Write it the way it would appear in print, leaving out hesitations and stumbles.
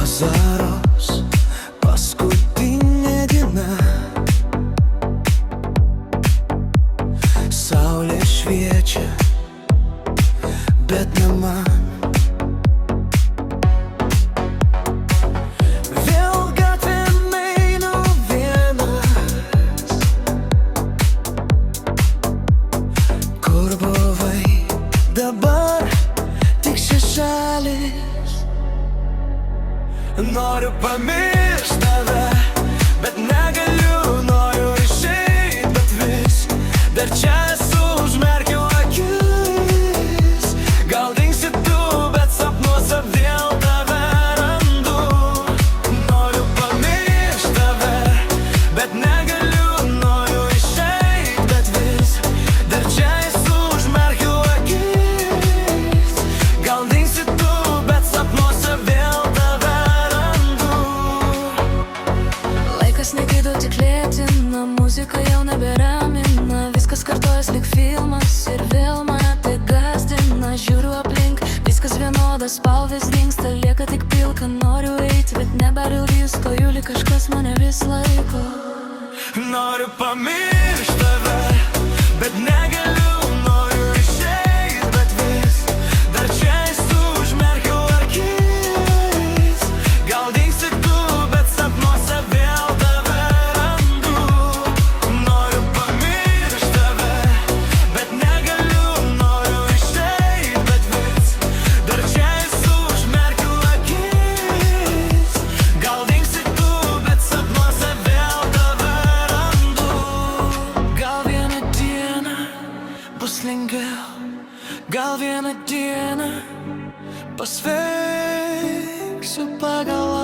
Vasaros paskutinė diena, saulė šviečia, bet ne man. Vėl gatvėn einu vienas, kur buvai, dabar tik šešėlis. Noriu pamiršt tave, bet negaliu, noriu išeit, bet vis dar čia esu, užmerkiau akis. Gal dingsi tu, bet sapnuose vėl tave randu. Noriu pamiršt tave, bet negaliu, noriu išeit, bet vis dar čia esu, užmerkiau akis. Gal dingsi tu, bet sapnuose vėl tave randu. Laikas negido, tik lėtina, muzika jau neberamina, viskas kartojas lyg filmas ir vėl mane tai gąsdina. Žiūriu aplink, viskas vienodas, spalvės dingsta, lieka tik pilka. Noriu eiti, bet neberiu visko, jų lyg kažkas mane vis laiko. Noriu pamiršt tave, bet negaliu, noriu išeit, bet vis dar čia esu, užmerkiau akis. Gal dingsi tu, bet sapnuose vėl tave randu. Noriu pamiršt tave, bet negaliu, noriu išeit, bet vis dar čia esu, užmerkiau akis. Gal dingsi tu, bet sapnuose vėl tave randu. Gal vieną dieną bus lengviau, gal vieną dieną pasveiksiu pagal